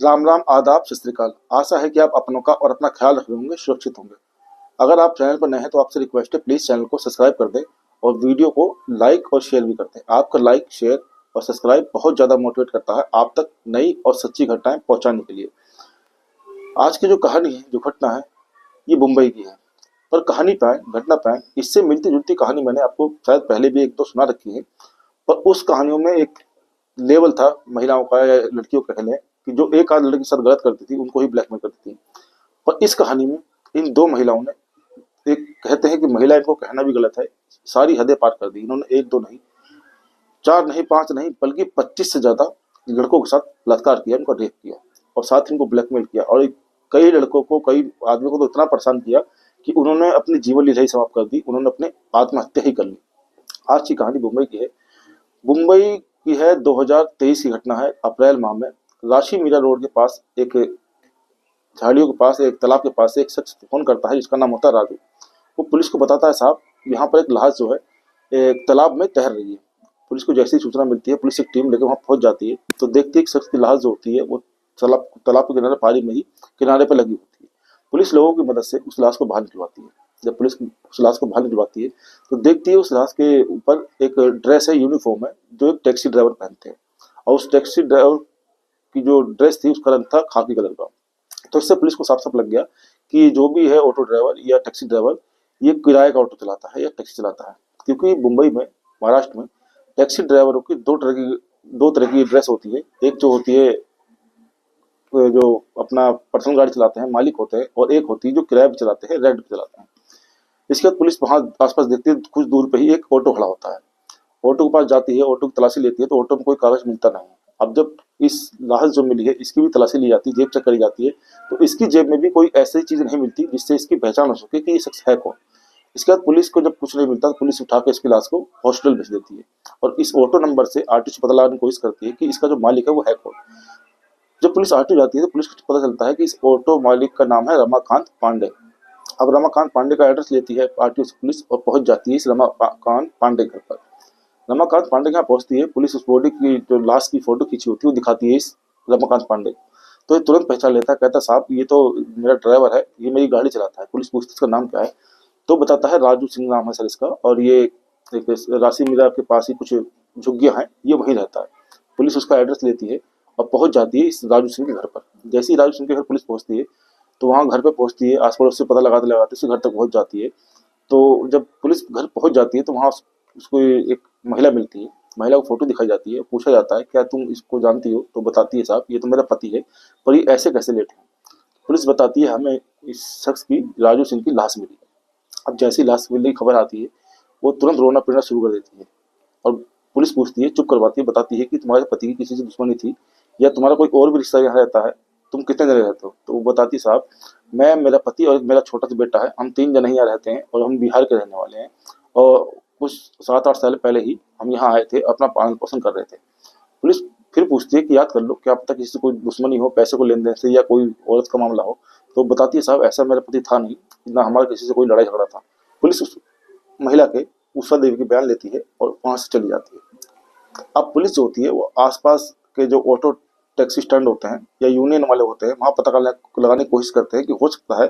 राम राम, आदाब, सत श्री अकाल। आशा है कि आप अपनों का और अपना ख्याल रख रहे होंगे, सुरक्षित होंगे। अगर आप चैनल पर नए हैं तो आपसे रिक्वेस्ट है, प्लीज चैनल को सब्सक्राइब कर दें और वीडियो को लाइक और शेयर भी कर दें। आपका लाइक, शेयर और सब्सक्राइब बहुत ज्यादा मोटिवेट करता है आप तक नई और सच्ची घटनाएं पहुंचाने के लिए। आज की जो कहानी है, जो घटना है, ये मुंबई की है। पर कहानी पाए, घटना पाए, इससे मिलती जुलती कहानी मैंने आपको शायद पहले भी एक दो सुना रखी है। पर उस कहानियों में एक लेवल था महिलाओं का या लड़कियों का, कह लें कि जो एक आध लड़की के साथ गलत करती थी उनको ही ब्लैकमेल करती थी। पर इस कहानी में इन दो महिलाओं ने, एक कहते हैं कि महिला, इनको कहना भी गलत है, सारी हदें पार कर दी। इन्होंने एक दो नहीं, चार नहीं, पांच नहीं, बल्कि 25 से ज्यादा लड़कों के साथ बलात्कार किया, उनको रेप किया और साथ ही उनको ब्लैकमेल किया। और कई लड़कों को, कई आदमियों को तो इतना परेशान किया कि उन्होंने अपनी जीवन लीला ही समाप्त कर दी, उन्होंने अपने आत्महत्या ही कर ली। आज की कहानी मुंबई की है। मुंबई की है, 2023 की घटना है। अप्रैल माह में राशि मीरा रोड के पास, एक झाड़ियों के पास, एक तालाब के पास से एक शख्स फोन करता है जिसका नाम होता है राजू। वो पुलिस को बताता है, साहब यहाँ पर एक लाश जो है एक तालाब में तैर रही है। पुलिस को जैसी सूचना मिलती है, पुलिस एक टीम लेकर वहां पहुंच जाती है तो देखती है एक शख्स की लाश जो होती है वो तालाब तालाब के किनारे, पानी में ही किनारे पर लगी होती है। पुलिस लोगों की मदद से उस लाश को बाहर निकलवाती है। जब पुलिस उस लाश को बाहर निकलवाती है तो देखती है उस लाश के ऊपर एक ड्रेस है, यूनिफॉर्म है, जो एक टैक्सी ड्राइवर पहनते हैं। और उस टैक्सी ड्राइवर की जो ड्रेस थी उसका रंग था खाकी कलर का। तो इससे पुलिस को साफ साफ लग गया कि जो भी है ऑटो ड्राइवर या टैक्सी ड्राइवर, ये किराए का ऑटो चलाता है या टैक्सी चलाता है। क्योंकि मुंबई में, महाराष्ट्र में, टैक्सी ड्राइवरों की दो तरह की ड्रेस होती है। एक जो होती है जो अपना पर्सनल गाड़ी चलाते हैं, मालिक होते हैं, और एक होती है जो किराए पे चलाते हैं, रेंट पे चलाते हैं। इसके बाद पुलिस वहां आसपास देखती है, कुछ दूर पे ही एक ऑटो खड़ा होता है। ऑटो के पास जाती है, ऑटो की तलाशी लेती है तो ऑटो में कोई कागज मिलता नहीं है। अब जब इस लाश जो मिली है इसकी भी तलाशी ली जाती है, जेब चेक करी जाती है, तो इसकी जेब में भी कोई ऐसी चीज नहीं मिलती जिससे इसकी पहचान हो सके कि ये शख्स है कौन। इसके बाद पुलिस को जब कुछ नहीं मिलता तो पुलिस उठा के इसकी लाश को हॉस्पिटल भेज देती है। और इस ऑटो नंबर से आरटीओ पता लगाने की कोशिश करती है कि इसका जो मालिक है वो है कौन। जब पुलिस आरटीओ जाती है तो पुलिस को पता चलता है कि इस ऑटो मालिक का नाम है रमाकांत पांडे। अब रमाकांत पांडे का एड्रेस लेती है आरटीओ से पुलिस और पहुंच जाती है इस रमाकांत पांडे घर पर। रमाकांत पांडे के यहाँ पहुंचती है पुलिस, उस बॉडी की जो लाश की फोटो खींची होती है वो दिखाती है इस रमाकांत पांडे को। तो ये तुरंत पहचान लेता है, कहता है, साहब ये तो मेरा ड्राइवर है, ये मेरी गाड़ी चलाता है। पुलिस पूछती है इसका नाम क्या है, तो बताता है राजू सिंह नाम है सर इसका, और ये एक राशि मीरा के पास ही कुछ झुग्गियां हैं, ये वहीं रहता है। पुलिस उसका एड्रेस लेती है और पहुंच जाती है इस राजू सिंह के घर पर। जैसे ही राजू सिंह के घर पुलिस पहुंचती है तो वहां घर पे पहुंचती है, आस पड़ोस से पता लगाते लगाते उसके घर तक पहुंच जाती है। तो जब पुलिस घर पहुंच जाती है तो वहां उसको एक महिला मिलती है। महिला को फोटो दिखाई जाती है, पूछा जाता है क्या तुम इसको जानती हो, तो बताती है, साहब ये तो मेरा पति है, पर ये ऐसे कैसे लेटे हैं। पुलिस बताती है, हमें इस शख्स की, राजू सिंह की लाश मिली। अब जैसी लाश मिलने की खबर आती है वो तुरंत रोना पीटना शुरू कर देती है। और पुलिस पूछती है, चुप करवाती है, बताती है कि तुम्हारे पति की किसी से दुश्मनी थी या तुम्हारा कोई और भी रिश्ता यहाँ रहता है, तुम कितने जने रहते हो। तो वो बताती, साहब मैं, मेरा पति और एक मेरा छोटा सा बेटा है, हम 3 जने यहाँ रहते हैं और हम बिहार के रहने वाले हैं। और कुछ 7-8 साल पहले ही हम यहाँ आए थे, अपना पालन पोषण कर रहे थे। पुलिस फिर पूछती है कि याद कर लो, क्या पता किसी से कोई दुश्मनी हो, पैसे को लेन देन से या कोई औरत का मामला हो। तो बताती है, साहब ऐसा मेरा पति था नहीं, ना हमारा किसी से कोई लड़ाई झगड़ा था। पुलिस उस महिला के, उषा देवी की बयान लेती है और वहां से चली जाती है। अब पुलिस जो होती है वो आसपास के जो ऑटो टैक्सी स्टैंड होते हैं या यूनियन वाले होते हैं वहां पता लगाने की कोशिश करते हैं कि हो सकता है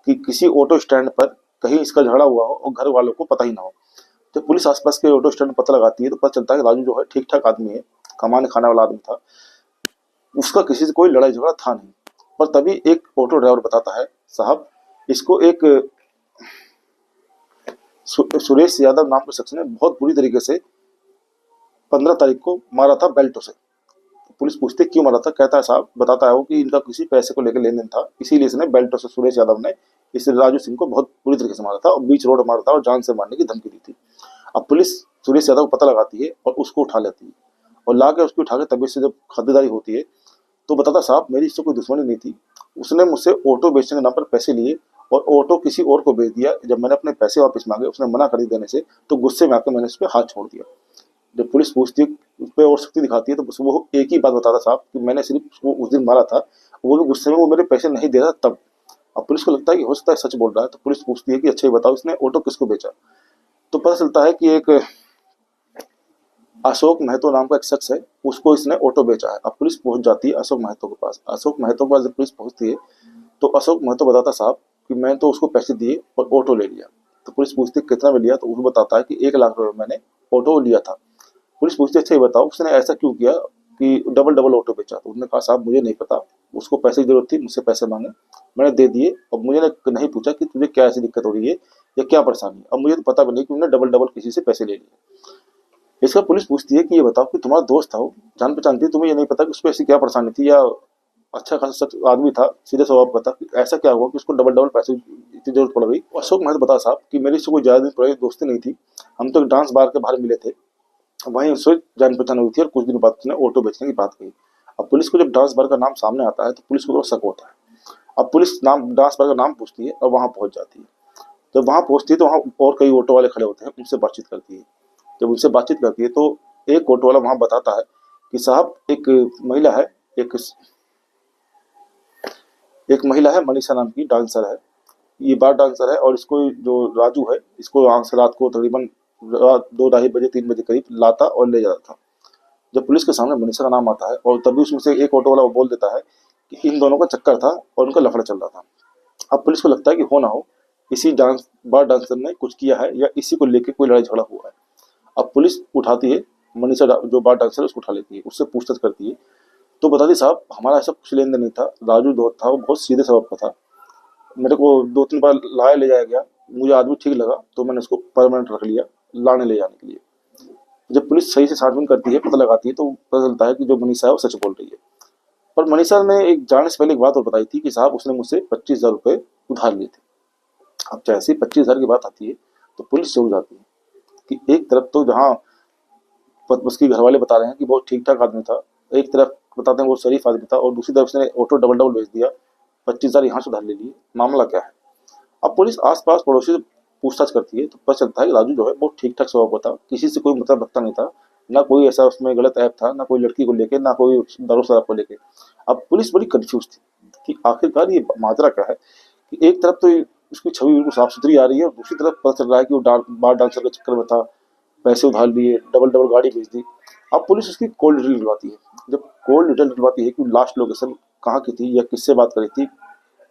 कि किसी ऑटो स्टैंड पर कहीं इसका झगड़ा हुआ हो और घर वालों को पता ही ना हो। जब पुलिस आसपास के ऑटो स्टैंड पता लगाती है तो पता चलता है कि राजू जो है ठीक ठाक आदमी है, कमाने खाने वाला आदमी था, उसका किसी से कोई लड़ाई झगड़ा था नहीं। पर तभी एक ऑटो ड्राइवर बताता है, साहब इसको एक सुरेश यादव नाम के शख्स ने बहुत बुरी तरीके से 15 तारीख को मारा था बेल्टों से। पुलिस पूछती है क्यों मारा था, कहता है, साहब बताता है वो कि इनका किसी पैसे को लेकर लेन देन था, इसीलिए इसने बेल्टों से, सुरेश यादव ने इस राजू सिंह को बहुत बुरी तरीके से मारा था और बीच रोड मारा था और जान से मारने की धमकी दी थी। अब पुलिस सुरेश यादव को पता लगाती है और उसको उठा लेती है और ला के उसको उठा के तबीयत से जब खातिरदारी होती है तो बताता, साहब मेरी इससे कोई दुश्मनी नहीं थी, उसने मुझसे ऑटो बेचने के नाम पर पैसे लिए और ऑटो किसी और को बेच दिया। जब मैंने अपने पैसे वापस मांगे उसने मना कर देने से तो गुस्से में आकर मैंने उस पर हाथ छोड़ दिया। जब पुलिस पूछती है, उस पर और सख्ती दिखाती है, तो वो एक ही बात बताता, साहब कि मैंने सिर्फ उसको उस दिन मारा था, वो भी गुस्से में, वो मेरे पैसे नहीं दे रहा तब। अब पुलिस को लगता है कि हो सकता है सच बोल रहा है, तो पुलिस पूछती है कि अच्छा ये बताओ इसने ऑटो किसको बेचा। तो पता चलता है कि एक अशोक महतो नाम का एक शख्स है, उसको इसने ऑटो बेचा है। अब पुलिस पहुंच जाती है अशोक महतो के पास। अशोक महतो के पास जब पुलिस पहुंचती है तो अशोक महतो बताता साहब कि मैं तो उसको पैसे दिए और ऑटो ले लिया। तो पुलिस पूछती है कितना में लिया, तो वो बताता है कि 1 लाख रुपए मैंने ऑटो लिया था। पुलिस पूछती है अच्छा ये बताओ उसने ऐसा क्यों किया कि डबल डबल ऑटो बेचा। तो उसने कहा साहब मुझे नहीं पता, उसको पैसे की जरूरत थी, मुझसे पैसे मांगे, मैंने दे दिए। और मुझे नहीं पूछा कि तुझे क्या ऐसी दिक्कत हो रही है या क्या परेशानी है। अब मुझे तो पता भी नहीं कि उन्होंने डबल डबल किसी से पैसे ले लिए। इसका पुलिस पूछती है कि ये बताओ कि तुम्हारा दोस्त था, वो जान पहचान थी, तुम्हें ये नहीं पता कि उसको ऐसी क्या परेशानी थी, या अच्छा खासा सच आदमी था, सीधे स्वभाव का था, कि ऐसा क्या हुआ कि उसको डबल डबल पैसे की इतनी जरूरत पड़ गई। अशोक महतो बता साहब कि मेरी इससे कोई ज्यादा दिन पुरानी दोस्ती नहीं थी, हम तो एक डांस बार के बाहर मिले थे, वहीं उससे जान पहचान हुई थी और कुछ दिनों बाद उसने ऑटो बेचने की बात कही। अब पुलिस को जब डांस बार का नाम सामने आता है तो पुलिस को थोड़ा शक होता है। अब पुलिस नाम डांस बार का नाम पूछती है और वहां पहुंच जाती है। जब वहां पहुंचती है तो वहां और कई ऑटो वाले खड़े होते हैं, उनसे बातचीत करती है। जब उनसे बातचीत करती है तो एक ऑटो वाला वहां बताता है कि साहब एक महिला है, एक एक महिला है मनीषा नाम की, डांसर है, ये बार डांसर है, और इसको जो राजू है इसको आंख से रात को तकरीबन रात 2 ढाई बजे 3 बजे करीब लाता और ले जाता था। जब पुलिस के सामने मनीषा का नाम आता है और तभी उसमें से एक ऑटो वाला वो बोल देता है कि इन दोनों का चक्कर था और उनका लफड़ा चल रहा था। अब पुलिस को लगता है कि हो ना हो इसी डांस बार डांसर ने कुछ किया है या इसी को लेकर कोई लड़ाई झगड़ा हुआ है। अब पुलिस उठाती है मनीषा जो बार डांसर है उसको उठा लेती है, उससे पूछताछ करती है। तो बताती साहब हमारा ऐसा कुछ लेन देन नहीं था, राजू दोस्त था, वो बहुत सीधे स्वभाव का था, मेरे को 2 3 बार लाया ले जाया गया, मुझे आदमी ठीक लगा तो मैंने उसको परमानेंट रख लिया लाने ले जाने के लिए। जब पुलिस सही से छानबीन करती है, पता लगाती है, तो पता चलता है कि जो मनीषा है वो सच बोल रही है। पर मनीषा ने एक जाने से पहले एक बात और बताई थी कि साहब उसने मुझसे 25,000 रुपये उधार लिए थे। अब जैसे ही 25,000 की बात आती है तो पुलिस चौंक जाती है कि एक तरफ तो जहाँ उसके घर वाले बता रहे हैं कि बहुत ठीक ठाक आदमी था, एक तरफ बताते हैं वो शरीफ आदमी था, और दूसरी तरफ उसने ऑटो डबल डबल बेच दिया, 25,000 यहाँ से उधार ले लिए, मामला क्या है। अब पुलिस आस-पास पड़ोसी से पूछताछ करती है तो पता चलता है कि राजू जो है बहुत ठीक-ठाक स्वभाव का था, किसी से कोई मतलब रखता नहीं था, ना कोई ऐसा उसमें गलत ऐप था, ना कोई लड़की को लेके, ना कोई दारू-शराब को लेके। अब पुलिस बड़ी कन्फ्यूज़ थी कि आखिरकार ये माजरा क्या है कि एक तरफ तो उसकी छवि बिल्कुल साफ-सुथरी आ रही है और दूसरी तरफ पता चल रहा है कि वो बार डांसर के चक्कर में था, पैसे उधार लिए, डबल-डबल गाड़ी बेच दी। अब पुलिस उसकी कॉल डिटेल निकलवाती है। जब कॉल डिटेल निकलवाती है कि लास्ट लोकेशन कहाँ की थी या किससे बात करी थी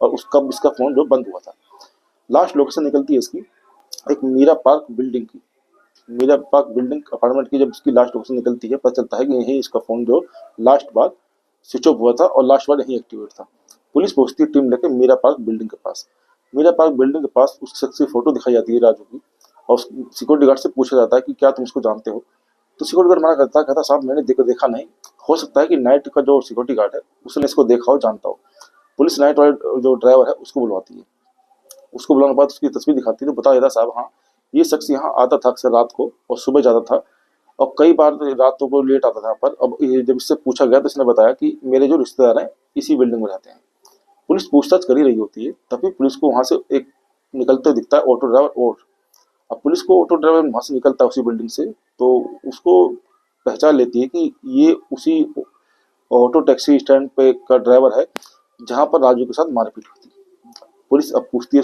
और कब इसका फ़ोन जो बंद हुआ था। लास्ट लोकेशन निकलती है इसकी एक मीरा पार्क बिल्डिंग की। मीरा पार्क बिल्डिंग अपार्टमेंट की जब इसकी लास्ट लोकेशन निकलती है, पता चलता है कि यही इसका फ़ोन जो लास्ट बार स्विच ऑफ हुआ था और लास्ट बार यहीं एक्टिवेट था। पुलिस पहुंचती है टीम लेके मीरा पार्क बिल्डिंग के पास। मीरा पार्क बिल्डिंग के पास उस शख्स की फोटो दिखाई जाती है राजू की, और सिक्योरिटी गार्ड से पूछा जाता है कि क्या तुम इसको जानते हो। तो सिक्योरिटी गार्ड मना करता है, कहता साहब मैंने देखा नहीं, हो सकता है कि नाइट का जो सिक्योरिटी गार्ड है उसने इसको देखा हो, जानता हो। पुलिस नाइट वाले जो ड्राइवर है उसको बुलवाती है। उसको बुलाने के बाद उसकी तस्वीर दिखाती है तो बता देता साहब हाँ ये शख्स यहाँ आता था अक्सर रात को और सुबह जाता था, और कई बार रातों को लेट आता था यहाँ पर। अब जब इससे पूछा गया तो इसने बताया कि मेरे जो रिश्तेदार हैं इसी बिल्डिंग में रहते हैं। पुलिस पूछताछ कर ही रही होती है तभी पुलिस को वहां से एक निकलते हुए दिखता है ऑटो ड्राइवर। और अब पुलिस को ऑटो ड्राइवर वहां से निकलता है उसी बिल्डिंग से, तो उसको पहचान लेती है कि ये उसी ऑटो टैक्सी स्टैंड पे का ड्राइवर है जहां पर राजू के साथ मारपीट हुई थी। पुलिस अब पूछती है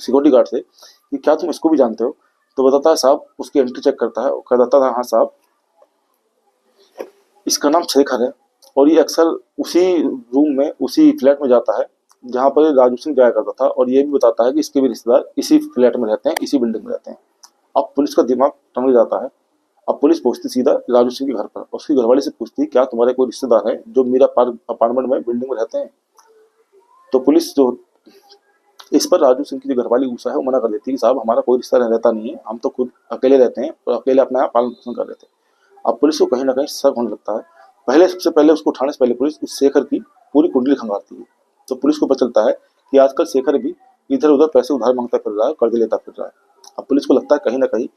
सिक्योरिटी गार्ड से कि क्या तुम इसको भी जानते हो। तो बताता है साहब, उसकी एंट्री चेक करता है और कहता था हाँ साहब इसका नाम शेखर है और ये अक्सर उसी रूम में उसी फ्लैट में जाता है जहाँ पर राजू सिंह जाया करता था, और ये भी बताता है कि इसके भी रिश्तेदार इसी फ्लैट में रहते हैं, इसी बिल्डिंग में रहते हैं। अब पुलिस का दिमाग टंग जाता है। अब पुलिस पहुंचती सीधा राजू सिंह के घर पर, उसकी घरवाली से पूछती क्या तुम्हारे कोई रिश्तेदार है जो मीरा पार्क अपार्टमेंट में बिल्डिंग में रहते हैं। तो पुलिस जो इस पर राजू सिंह की जो घरवाली गुस्सा है वो मना कर देती है कि साहब हमारा कोई रिश्ता रहता नहीं है, हम तो खुद अकेले रहते हैं और अकेले अपना यहाँ पालन पोषण कर रहे थे। अब पुलिस को कहीं ना कहीं शक होने लगता है। सबसे पहले उसको उठाने से पहले पुलिस उस शेखर की पूरी कुंडली खंगालती है। तो पुलिस को पता चलता है कि आजकल शेखर भी इधर उधर पैसे उधार मांगता फिर रहा है, कर्ज लेता फिर रहा है। अब पुलिस को लगता है कहीं ना कहीं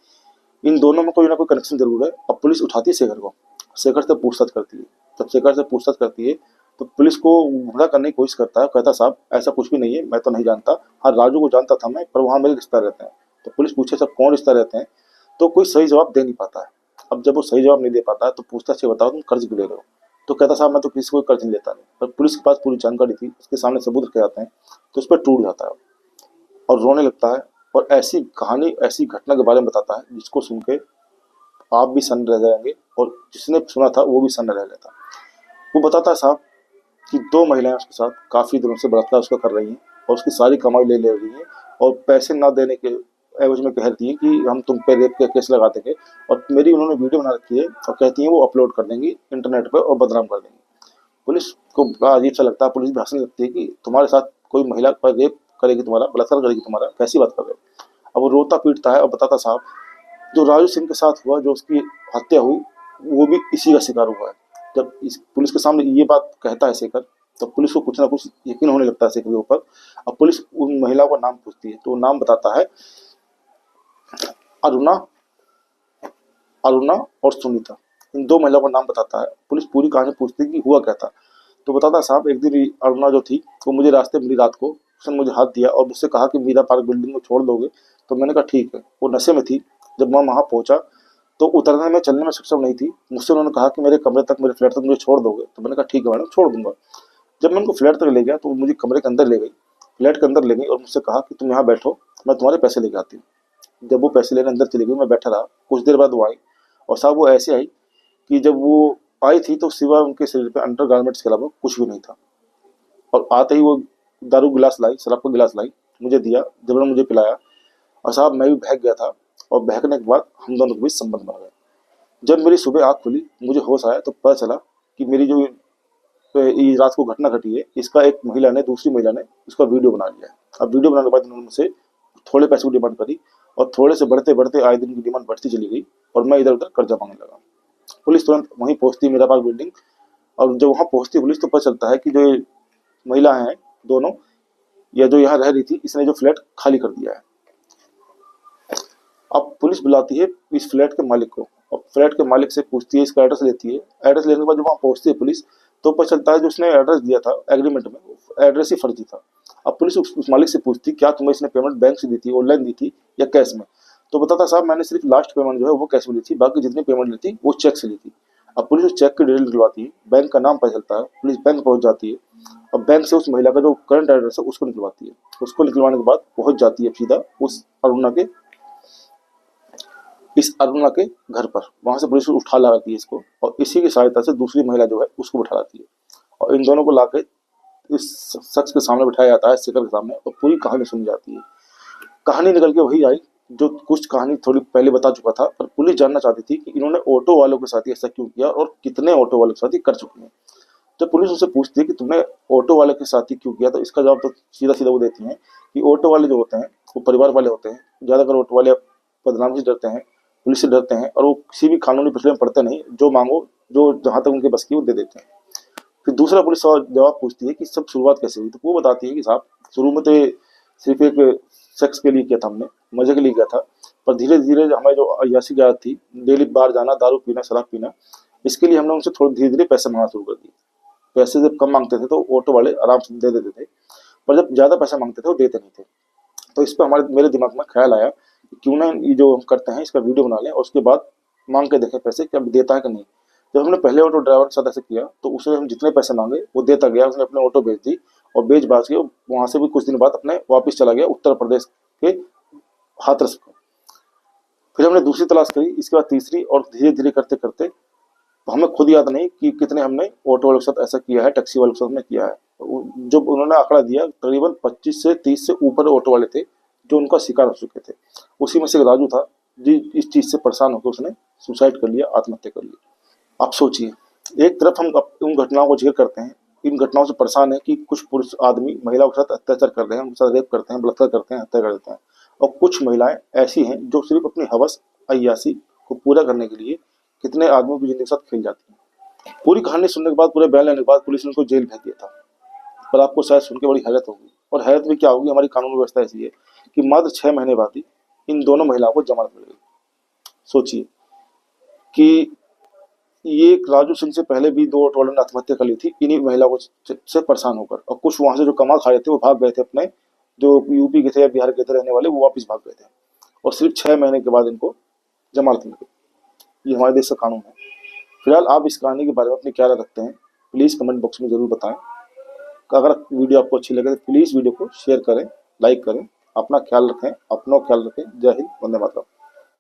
इन दोनों में कोई ना कोई कनेक्शन जरूर है। अब पुलिस उठाती है शेखर को, शेखर से पूछताछ करती है। जब शेखर से पूछताछ करती है तो पुलिस को गुमराह करने की कोशिश करता है, कहता साहब ऐसा कुछ भी नहीं है, मैं तो नहीं जानता, हाँ राजू को जानता था मैं, पर वहाँ मेरे रिश्तेदार रहते हैं। तो पुलिस पूछे सब कौन रिश्तेदार रहते हैं, तो कोई सही जवाब दे नहीं पाता है। अब जब वो सही जवाब नहीं दे पाता है तो पूछताछ से बताओ तुम कर्ज क्यों ले रहे हो। तो कहता साहब मैं तो किसी को कर्ज नहीं लेता नहीं, पर पुलिस के पास पूरी जानकारी थी, उसके सामने सबूत रखे जाते हैं तो उस पर टूट जाता है और रोने लगता है, और ऐसी कहानी ऐसी घटना के बारे में बताता है जिसको सुन के आप भी सन्न रह जाएंगे और जिसने सुना था वो भी सन्न रह लेता। वो बताता है साहब कि 2 महिलाएं उसके साथ काफ़ी दिनों से बलात्कार उसका कर रही हैं और उसकी सारी कमाई ले ले रही हैं और पैसे ना देने के एवज में कहती हैं कि हम तुम पे रेप का केस लगा देंगे, और मेरी उन्होंने वीडियो बना रखी है और कहती हैं वो अपलोड कर देंगी इंटरनेट पर और बदनाम कर देंगी। पुलिस को बड़ा अजीब सा लगता है, पुलिस भी हंसने लगती है कि तुम्हारे साथ कोई महिला पर रेप करेगी, तुम्हारा बलात्कार करेगी, तुम्हारा कैसी बात कर रहे हो। अब वो रोता पीटता है और बताता साहब जो राजू सिंह के साथ हुआ, जो उसकी हत्या हुई, वो भी इसी का शिकार हुआ है। जब इस पुलिस के सामने ये बात कहता है शेखर, तो पुलिस को कुछ ना कुछ यकीन होने लगता है शेखर के ऊपर। अब पुलिस उन महिलाओं का नाम पूछती है तो वो नाम बताता है अरुणा, अरुणा और सुनीता। इन 2 महिलाओं का नाम बताता है। पुलिस पूरी कहानी पूछती है कि हुआ क्या था, तो बताता साहब एक दिन अरुणा जो थी वो मुझे रास्ते मिली रात को, उसने मुझे हाथ दिया और मुझसे कहा कि मीरा पार्क बिल्डिंग को छोड़ दोगे, तो मैंने कहा ठीक है। वो नशे में थी। जब मैं वहाँ पहुंचा तो उतरने में चलने में सक्षम नहीं थी। मुझसे उन्होंने कहा कि मेरे कमरे तक, मेरे फ्लैट तक मुझे छोड़ दोगे, तो मैंने कहा ठीक है मैडम छोड़ दूंगा। जब मैं उनको फ्लैट तक ले गया तो वो मुझे कमरे के अंदर ले गई, फ्लैट के अंदर ले गई और मुझसे कहा कि तुम यहाँ बैठो, मैं तुम्हारे पैसे लेके आती हूँ। जब वो पैसे लेने अंदर चली गई, मैं बैठा रहा। कुछ देर बाद वो आई और साहब वो ऐसे आई कि जब वो आई थी तो सिवा उनके शरीर पे अंडर गारमेंट्स के अलावा कुछ भी नहीं था। और आते ही वो दारू गिलास लाई, शराब का गिलास लाई, मुझे दिया, जबरन मुझे पिलाया। और साहब मैं भी बहक गया था और बहकने के बाद हम दोनों के बीच संबंध बन गए। जब मेरी सुबह आँख खुली, मुझे होश आया तो पता चला कि मेरी जो ये रात को घटना घटी है, इसका एक महिला ने, दूसरी महिला ने उसका वीडियो बना लिया है। अब वीडियो बनाने के बाद उन्होंने मुझसे थोड़े पैसे की डिमांड करी और थोड़े से बढ़ते बढ़ते आए दिन की डिमांड बढ़ती चली गई और मैं इधर उधर कर्जा मांगने लगा। पुलिस तुरंत वहीं पहुंचती मीरा पार्क बिल्डिंग, और जब वहां पहुंचती पुलिस तो पता चलता है कि जो ये महिलाएं हैं दोनों, या जो यहाँ रह रही थी, इसने जो फ्लैट खाली कर दिया है। अब पुलिस बुलाती है इस फ्लैट के मालिक को और फ्लैट के मालिक से पूछती है, इसका एड्रेस लेती है। एड्रेस लेने के बाद जब वहाँ पहुंचती है पुलिस तो पता चलता है जो उसने एड्रेस दिया था एग्रीमेंट में, एड्रेस ही फर्जी था। अब पुलिस उस मालिक से पूछती क्या तुम्हें इसने पेमेंट बैंक से दी थी, ऑनलाइन दी थी या कैश में, तो बताता साहब मैंने सिर्फ लास्ट पेमेंट जो है वो कैश में ली थी, बाकी जितनी पेमेंट ली थी वो चेक से ली थी। अब पुलिस उस चेक की डिटेल निकलवाती है, बैंक का नाम पता चलता है, पुलिस बैंक पहुंच जाती है और बैंक से उस महिला का जो करंट एड्रेस है उसको निकलवाती है। उसको निकलवाने के बाद पहुंच जाती है सीधा उस अरुणा के, इस अरुणा के घर पर। वहां से पुलिस उठा लाती है इसको और इसी की सहायता से दूसरी महिला जो है उसको बिठा लाती है और इन दोनों को लाके इस शख्स के सामने बिठाया जाता है, शेखर के सामने, और पूरी कहानी सुनी जाती है। कहानी निकल के वही आई जो कुछ कहानी थोड़ी पहले बता चुका था, पर पुलिस जानना चाहती थी कि इन्होंने ऑटो वालों के साथ ही ऐसा क्यों किया और कितने ऑटो वालों के साथ ही कर चुके हैं। जब पुलिस उनसे पूछती है कि तुमने ऑटो वाले के साथ ही क्यों किया, तो इसका जवाब तो सीधा सीधा वो देती हैं कि ऑटो वाले जो होते हैं वो परिवार वाले होते हैं। ज़्यादातर ऑटो वाले बदनामी से डरते हैं, पुलिस से डरते हैं और वो किसी भी कानूनी प्रक्रिया में पड़ते नहीं, जो मांगो, जो जहाँ तक उनके बस की वो दे देते हैं। फिर दूसरा पुलिस जवाब पूछती है कि सब शुरुआत कैसे हुई, तो वो बताती है कि साहब शुरू में तो ये सिर्फ एक सेक्स के लिए किया था, हमने मजे के लिए किया था, पर धीरे धीरे हमें जो अय्यासी की आदत थी, डेली बाहर जाना, दारू पीना, शराब पीना, इसके लिए हमने उनसे थोड़ी धीरे धीरे पैसे मांगना शुरू कर दिए। पैसे जब कम मांगते थे तो ऑटो वाले आराम से दे देते थे, पर जब ज़्यादा पैसा मांगते थे वो देते नहीं थे। तो इस पर हमारे मेरे दिमाग में ख्याल आया कि क्यों ना ये जो हम करते हैं इसका वीडियो बना लें और उसके बाद मांग के देखें पैसे क्या देता है कि नहीं। जब हमने पहले ऑटो ड्राइवर के साथ ऐसे किया तो उसे हम जितने पैसे मांगे वो देता गया, उसने अपने ऑटो बेच दी और बेच बाज के वहाँ से भी कुछ दिन बाद अपने वापस चला गया उत्तर प्रदेश के हाथरस को। फिर हमने दूसरी तलाश करी, इसके बाद तीसरी, और धीरे धीरे करते करते हमें खुद याद नहीं कि कितने हमने ऑटो वालों के साथ ऐसा किया है, टैक्सी वालों के साथ हमने किया है। जो उन्होंने आंकड़ा दिया तकरीबन 25 से 30 से ऊपर ऑटो वाले थे जो उनका शिकार हो चुके थे। उसी में से एक राजू था जी, इस चीज़ से परेशान होकर उसने सुसाइड कर लिया, आत्महत्या कर लिया। आप सोचिए, एक तरफ हम उन घटनाओं को जिक्र करते हैं, इन घटनाओं से परेशान है कि कुछ पुरुष आदमी महिलाओं के साथ अत्याचार कर रहे हैं, उनके साथ रेप करते हैं, बलात्कार करते हैं, हत्या कर देते हैं, और कुछ महिलाएं ऐसी हैं जो सिर्फ अपनी हवस अय्यासी को पूरा करने के लिए कितने आदमियों की जिंदगी के साथ खेल जाती हैं। पूरी कहानी सुनने के बाद, पूरे बयान लेने के बाद पुलिस ने उनको जेल भेज दिया था। पर आपको शायद सुन के बड़ी हैरत होगी, और हैरत भी क्या होगी, हमारी कानून व्यवस्था ऐसी है कि मात्र 6 महीने बाद ही इन दोनों महिलाओं को जमानत मिल गई। सोचिए कि ये राजू सिंह से पहले भी 2 ऑटो वालों ने आत्महत्या कर ली थी इन्हीं महिलाओं से परेशान होकर, और कुछ वहां से जो कमा खा रहे थे वो भाग गए थे, अपने जो यूपी के थे या बिहार के थे रहने वाले, वो वापस भाग गए थे, और सिर्फ 6 महीने के बाद इनको जमानत मिल गई। ये हमारे देश का कानून है। फिलहाल आप इस कहानी के बारे में अपनी क्या राय रखते हैं, प्लीज़ कमेंट बॉक्स में जरूर बताएं। अगर वीडियो आपको अच्छी लगे तो प्लीज़ वीडियो को शेयर करें, लाइक करें। अपना ख्याल रखें, अपनों ख्याल रखें। जय हिंद, वंदे मातरम।